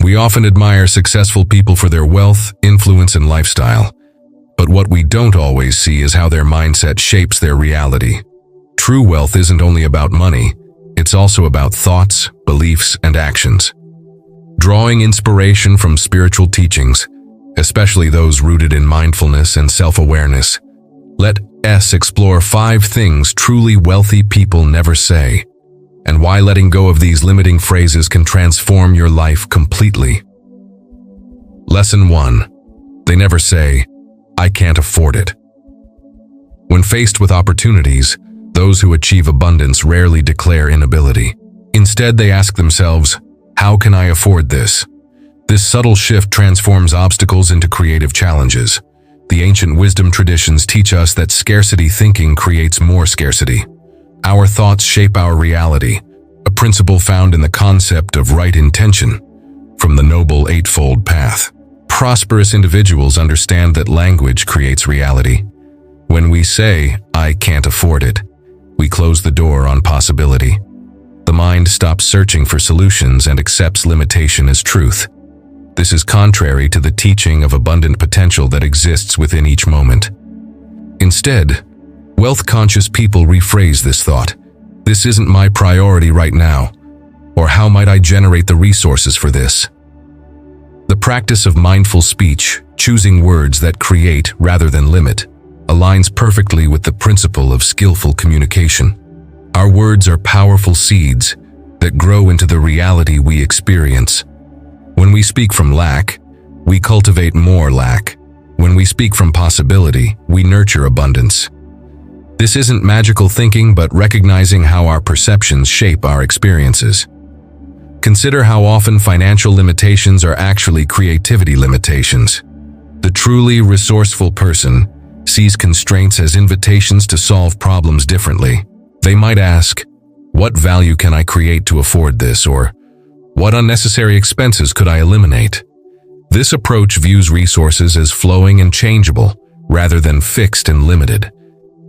We often admire successful people for their wealth, influence, and lifestyle. But what we don't always see is how their mindset shapes their reality. True wealth isn't only about money, it's also about thoughts, beliefs, and actions. Drawing inspiration from spiritual teachings, especially those rooted in mindfulness and self-awareness, let us explore 5 things truly wealthy people never say, and why letting go of these limiting phrases can transform your life completely. Lesson 1. They never say, "I can't afford it." When faced with opportunities, those who achieve abundance rarely declare inability. Instead, they ask themselves, "How can I afford this?" This subtle shift transforms obstacles into creative challenges. The ancient wisdom traditions teach us that scarcity thinking creates more scarcity. Our thoughts shape our reality, a principle found in the concept of right intention, from the Noble Eightfold Path. Prosperous individuals understand that language creates reality. When we say, "I can't afford it," we close the door on possibility. The mind stops searching for solutions and accepts limitation as truth. This is contrary to the teaching of abundant potential that exists within each moment. Instead, wealth-conscious people rephrase this thought. "This isn't my priority right now," or "How might I generate the resources for this?" The practice of mindful speech, choosing words that create rather than limit, aligns perfectly with the principle of skillful communication. Our words are powerful seeds that grow into the reality we experience. When we speak from lack, we cultivate more lack. When we speak from possibility, we nurture abundance. This isn't magical thinking, but recognizing how our perceptions shape our experiences. Consider how often financial limitations are actually creativity limitations. The truly resourceful person sees constraints as invitations to solve problems differently. They might ask, "What value can I create to afford this?" or "What unnecessary expenses could I eliminate?" This approach views resources as flowing and changeable, rather than fixed and limited.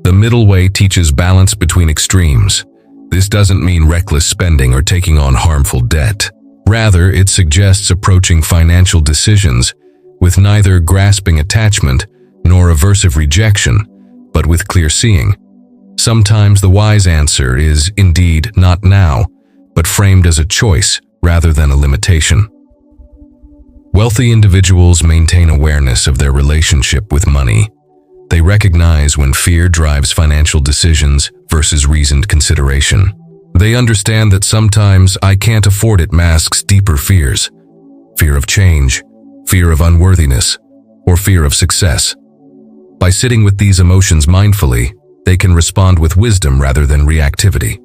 The middle way teaches balance between extremes. This doesn't mean reckless spending or taking on harmful debt. Rather, it suggests approaching financial decisions with neither grasping attachment nor aversive rejection, but with clear seeing. Sometimes the wise answer is indeed not now, but framed as a choice rather than a limitation. Wealthy individuals maintain awareness of their relationship with money. They recognize when fear drives financial decisions versus reasoned consideration. They understand that sometimes "I can't afford it" masks deeper fears: fear of change, fear of unworthiness, or fear of success. By sitting with these emotions mindfully, they can respond with wisdom rather than reactivity.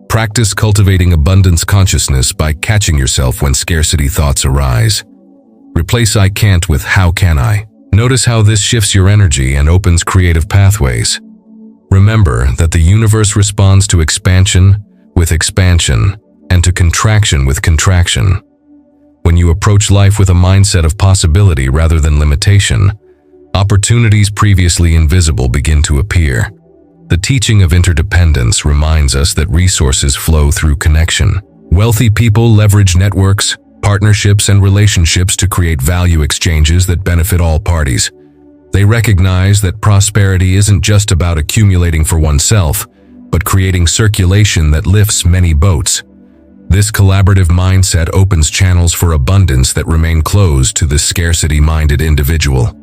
Practice cultivating abundance consciousness by catching yourself when scarcity thoughts arise. Replace "I can't" with "How can I?" Notice how this shifts your energy and opens creative pathways. Remember that the universe responds to expansion with expansion and to contraction with contraction. When you approach life with a mindset of possibility rather than limitation, opportunities previously invisible begin to appear. The teaching of interdependence reminds us that resources flow through connection. Wealthy people leverage networks, partnerships, and relationships to create value exchanges that benefit all parties. They recognize that prosperity isn't just about accumulating for oneself, but creating circulation that lifts many boats. This collaborative mindset opens channels for abundance that remain closed to the scarcity-minded individual.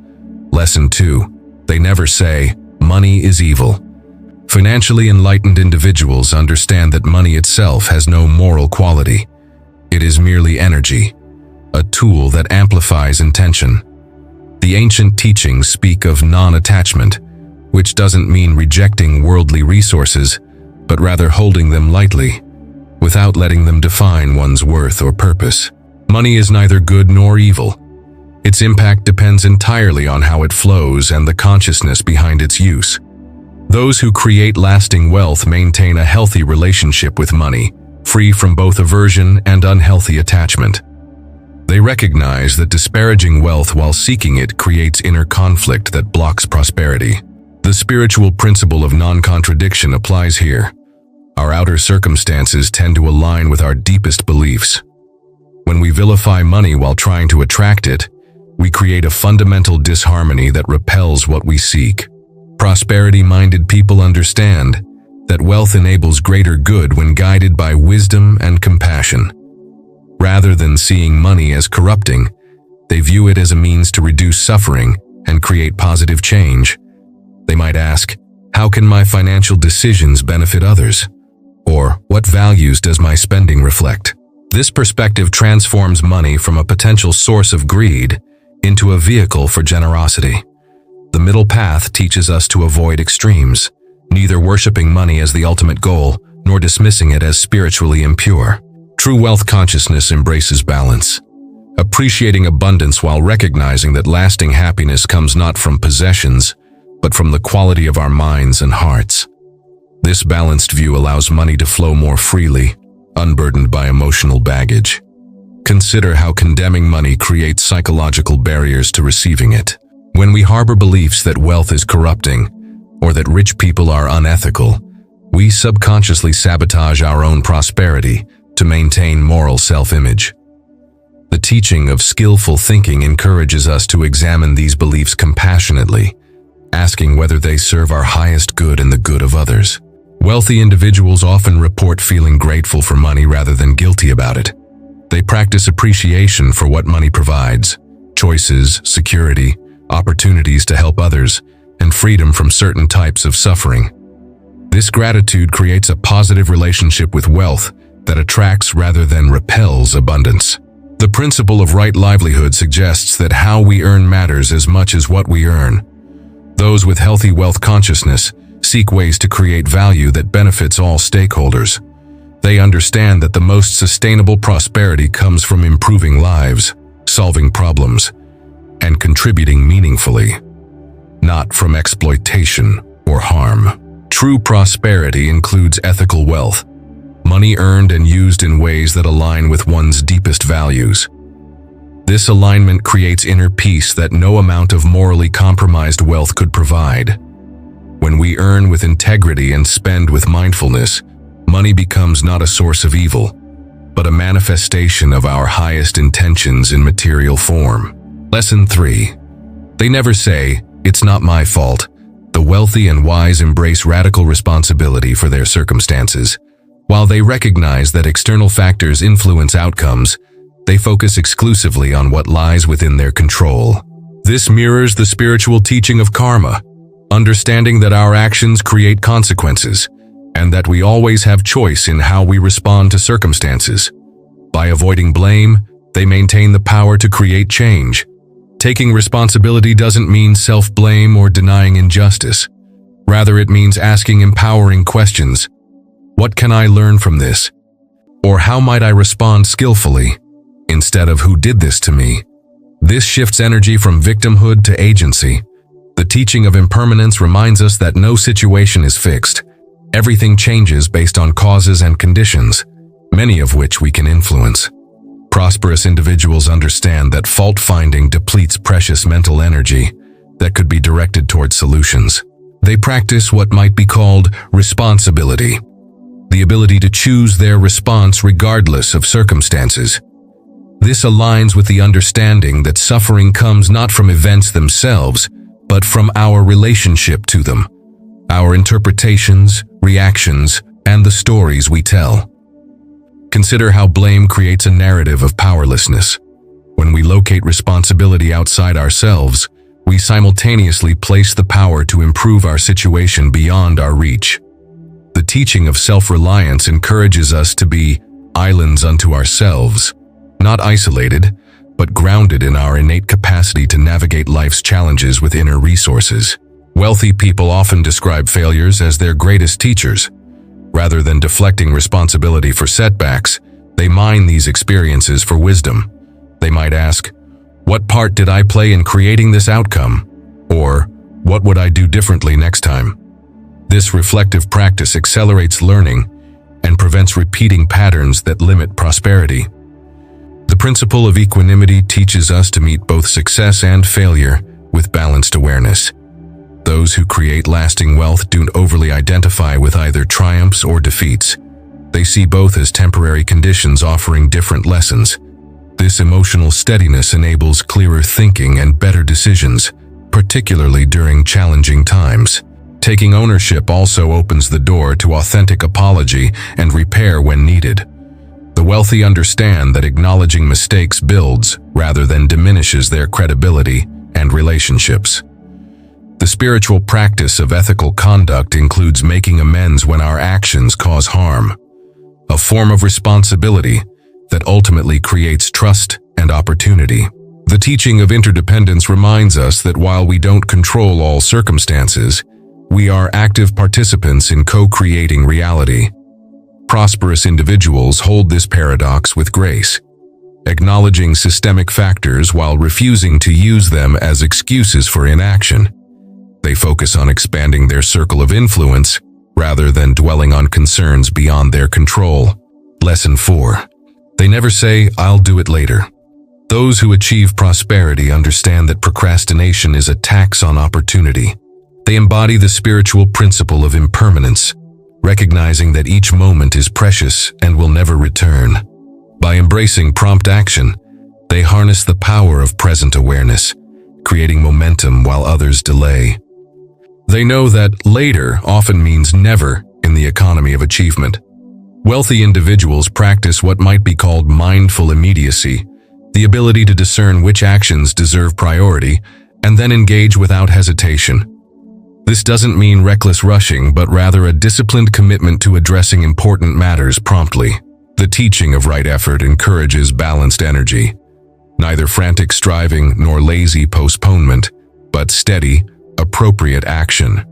Lesson 2. They never say, "Money is evil." Financially enlightened individuals understand that money itself has no moral quality. It is merely energy, a tool that amplifies intention. The ancient teachings speak of non-attachment, which doesn't mean rejecting worldly resources, but rather holding them lightly, without letting them define one's worth or purpose. Money is neither good nor evil. Its impact depends entirely on how it flows and the consciousness behind its use. Those who create lasting wealth maintain a healthy relationship with money, free from both aversion and unhealthy attachment. They recognize that disparaging wealth while seeking it creates inner conflict that blocks prosperity. The spiritual principle of non-contradiction applies here. Our outer circumstances tend to align with our deepest beliefs. When we vilify money while trying to attract it, we create a fundamental disharmony that repels what we seek. Prosperity-minded people understand that wealth enables greater good when guided by wisdom and compassion. Rather than seeing money as corrupting, they view it as a means to reduce suffering and create positive change. They might ask, how can my financial decisions benefit others? Or, what values does my spending reflect? This perspective transforms money from a potential source of greed into a vehicle for generosity. The middle path teaches us to avoid extremes, neither worshiping money as the ultimate goal nor dismissing it as spiritually impure. True wealth consciousness embraces balance, appreciating abundance while recognizing that lasting happiness comes not from possessions, but from the quality of our minds and hearts. This balanced view allows money to flow more freely, unburdened by emotional baggage. Consider how condemning money creates psychological barriers to receiving it. When we harbor beliefs that wealth is corrupting, or that rich people are unethical, we subconsciously sabotage our own prosperity to maintain moral self-image. The teaching of skillful thinking encourages us to examine these beliefs compassionately, asking whether they serve our highest good and the good of others. Wealthy individuals often report feeling grateful for money rather than guilty about it. They practice appreciation for what money provides: choices, security, opportunities to help others, and freedom from certain types of suffering. This gratitude creates a positive relationship with wealth that attracts rather than repels abundance. The principle of right livelihood suggests that how we earn matters as much as what we earn. Those with healthy wealth consciousness seek ways to create value that benefits all stakeholders. They understand that the most sustainable prosperity comes from improving lives, solving problems, and contributing meaningfully, not from exploitation or harm. True prosperity includes ethical wealth, money earned and used in ways that align with one's deepest values. This alignment creates inner peace that no amount of morally compromised wealth could provide. When we earn with integrity and spend with mindfulness, money becomes not a source of evil, but a manifestation of our highest intentions in material form. Lesson 3. They never say, "It's not my fault." The wealthy and wise embrace radical responsibility for their circumstances. While they recognize that external factors influence outcomes, they focus exclusively on what lies within their control. This mirrors the spiritual teaching of karma, understanding that our actions create consequences, and that we always have choice in how we respond to circumstances. By avoiding blame, they maintain the power to create change. Taking responsibility doesn't mean self-blame or denying injustice. Rather, it means asking empowering questions. What can I learn from this? Or how might I respond skillfully? Instead of who did this to me? This shifts energy from victimhood to agency. The teaching of impermanence reminds us that no situation is fixed. Everything changes based on causes and conditions, many of which we can influence. Prosperous individuals understand that fault-finding depletes precious mental energy that could be directed toward solutions. They practice what might be called responsibility, the ability to choose their response regardless of circumstances. This aligns with the understanding that suffering comes not from events themselves, but from our relationship to them, our interpretations, reactions, and the stories we tell. Consider how blame creates a narrative of powerlessness. When we locate responsibility outside ourselves, we simultaneously place the power to improve our situation beyond our reach. The teaching of self-reliance encourages us to be islands unto ourselves, not isolated, but grounded in our innate capacity to navigate life's challenges with inner resources. Wealthy people often describe failures as their greatest teachers. Rather than deflecting responsibility for setbacks, they mine these experiences for wisdom. They might ask, "What part did I play in creating this outcome?" Or, "What would I do differently next time?" This reflective practice accelerates learning and prevents repeating patterns that limit prosperity. The principle of equanimity teaches us to meet both success and failure with balanced awareness. Those who create lasting wealth don't overly identify with either triumphs or defeats. They see both as temporary conditions offering different lessons. This emotional steadiness enables clearer thinking and better decisions, particularly during challenging times. Taking ownership also opens the door to authentic apology and repair when needed. The wealthy understand that acknowledging mistakes builds rather than diminishes their credibility and relationships. The spiritual practice of ethical conduct includes making amends when our actions cause harm, a form of responsibility that ultimately creates trust and opportunity. The teaching of interdependence reminds us that while we don't control all circumstances, we are active participants in co-creating reality. Prosperous individuals hold this paradox with grace, acknowledging systemic factors while refusing to use them as excuses for inaction. They focus on expanding their circle of influence rather than dwelling on concerns beyond their control. Lesson 4. They never say, "I'll do it later." Those who achieve prosperity understand that procrastination is a tax on opportunity. They embody the spiritual principle of impermanence, recognizing that each moment is precious and will never return. By embracing prompt action, they harness the power of present awareness, creating momentum while others delay. They know that later often means never in the economy of achievement. Wealthy individuals practice what might be called mindful immediacy, the ability to discern which actions deserve priority and then engage without hesitation. This doesn't mean reckless rushing, but rather a disciplined commitment to addressing important matters promptly. The teaching of right effort encourages balanced energy, neither frantic striving nor lazy postponement, but steady, appropriate action.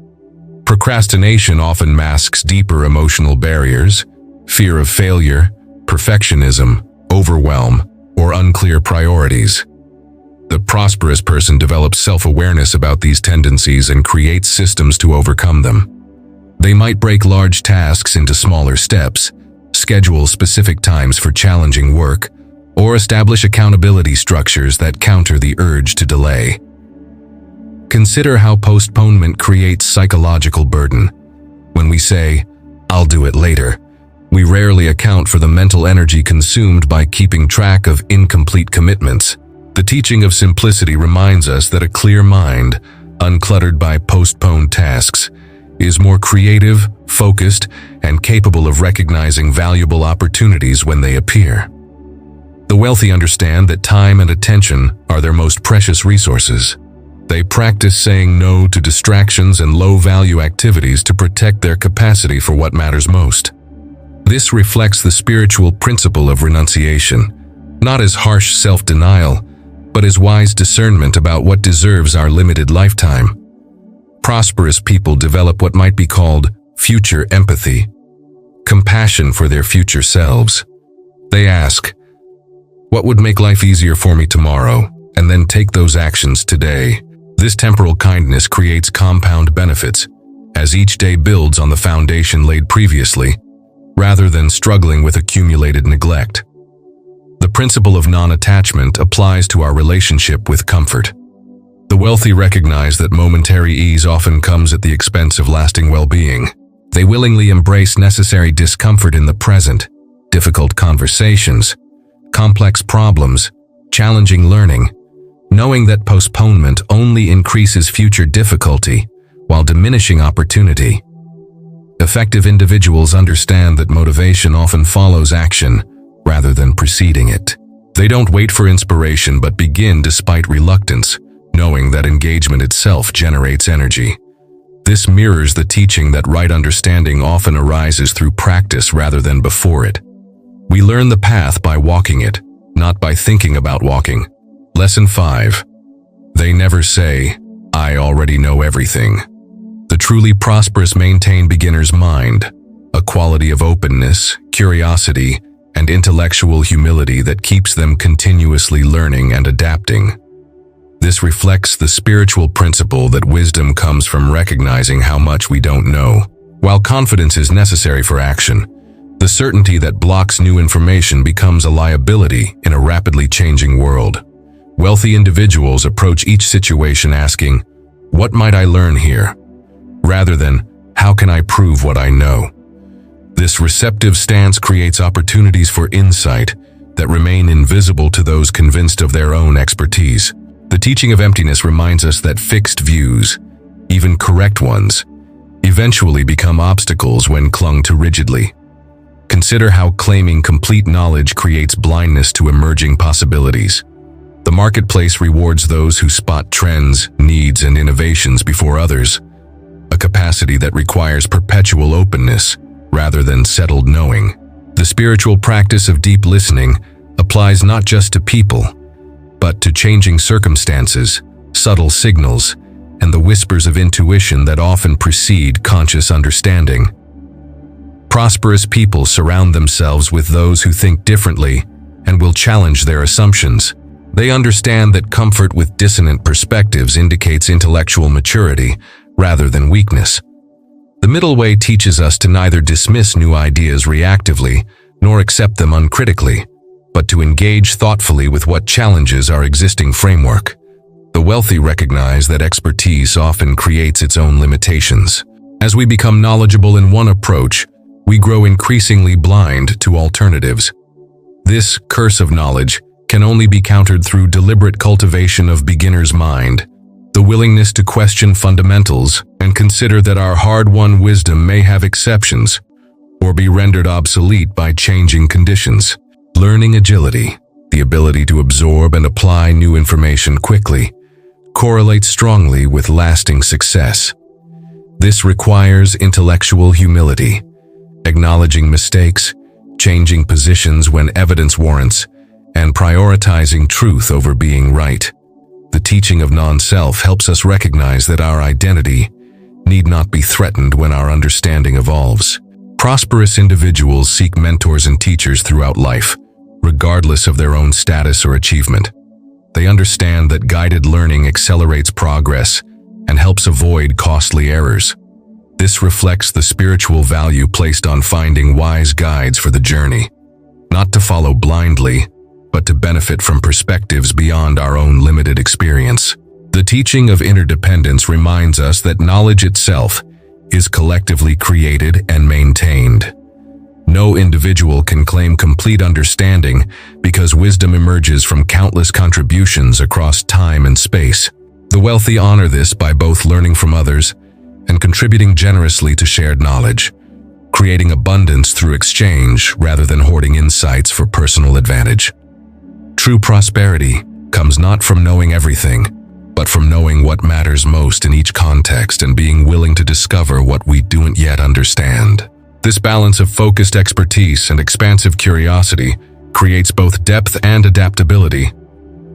Procrastination often masks deeper emotional barriers, fear of failure, perfectionism, overwhelm, or unclear priorities. The prosperous person develops self-awareness about these tendencies and creates systems to overcome them. They might break large tasks into smaller steps, schedule specific times for challenging work, or establish accountability structures that counter the urge to delay. Consider how postponement creates psychological burden. When we say, "I'll do it later," we rarely account for the mental energy consumed by keeping track of incomplete commitments. The teaching of simplicity reminds us that a clear mind, uncluttered by postponed tasks, is more creative, focused, and capable of recognizing valuable opportunities when they appear. The wealthy understand that time and attention are their most precious resources. They practice saying no to distractions and low-value activities to protect their capacity for what matters most. This reflects the spiritual principle of renunciation, not as harsh self-denial, but as wise discernment about what deserves our limited lifetime. Prosperous people develop what might be called future empathy, compassion for their future selves. They ask, "What would make life easier for me tomorrow?" and then take those actions today. This temporal kindness creates compound benefits, as each day builds on the foundation laid previously, rather than struggling with accumulated neglect. The principle of non-attachment applies to our relationship with comfort. The wealthy recognize that momentary ease often comes at the expense of lasting well-being. They willingly embrace necessary discomfort in the present, difficult conversations, complex problems, challenging learning, knowing that postponement only increases future difficulty while diminishing opportunity. Effective individuals understand that motivation often follows action rather than preceding it. They don't wait for inspiration but begin despite reluctance, knowing that engagement itself generates energy. This mirrors the teaching that right understanding often arises through practice rather than before it. We learn the path by walking it, not by thinking about walking. Lesson 5. They never say, "I already know everything." The truly prosperous maintain beginner's mind, a quality of openness, curiosity, and intellectual humility that keeps them continuously learning and adapting. This reflects the spiritual principle that wisdom comes from recognizing how much we don't know. While confidence is necessary for action, the certainty that blocks new information becomes a liability in a rapidly changing world. Wealthy individuals approach each situation asking, "What might I learn here?" rather than, "How can I prove what I know?" This receptive stance creates opportunities for insight, that remain invisible to those convinced of their own expertise. The teaching of emptiness reminds us that fixed views, even correct ones, eventually become obstacles when clung to rigidly. Consider how claiming complete knowledge creates blindness to emerging possibilities. The marketplace rewards those who spot trends, needs, and innovations before others, a capacity that requires perpetual openness rather than settled knowing. The spiritual practice of deep listening applies not just to people, but to changing circumstances, subtle signals, and the whispers of intuition that often precede conscious understanding. Prosperous people surround themselves with those who think differently and will challenge their assumptions. They understand that comfort with dissonant perspectives indicates intellectual maturity rather than weakness. The middle way teaches us to neither dismiss new ideas reactively nor accept them uncritically, but to engage thoughtfully with what challenges our existing framework. The wealthy recognize that expertise often creates its own limitations. As we become knowledgeable in one approach, we grow increasingly blind to alternatives. This curse of knowledge can only be countered through deliberate cultivation of beginner's mind, the willingness to question fundamentals and consider that our hard-won wisdom may have exceptions or be rendered obsolete by changing conditions. Learning agility, the ability to absorb and apply new information quickly, correlates strongly with lasting success. This requires intellectual humility, acknowledging mistakes, changing positions when evidence warrants, and prioritizing truth over being right. The teaching of non-self helps us recognize that our identity need not be threatened when our understanding evolves. Prosperous individuals seek mentors and teachers throughout life, regardless of their own status or achievement. They understand that guided learning accelerates progress and helps avoid costly errors. This reflects the spiritual value placed on finding wise guides for the journey, not to follow blindly, but to benefit from perspectives beyond our own limited experience. The teaching of interdependence reminds us that knowledge itself is collectively created and maintained. No individual can claim complete understanding because wisdom emerges from countless contributions across time and space. The wealthy honor this by both learning from others and contributing generously to shared knowledge, creating abundance through exchange rather than hoarding insights for personal advantage. True prosperity comes not from knowing everything, but from knowing what matters most in each context and being willing to discover what we don't yet understand. This balance of focused expertise and expansive curiosity creates both depth and adaptability,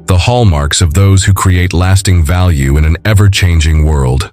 the hallmarks of those who create lasting value in an ever-changing world.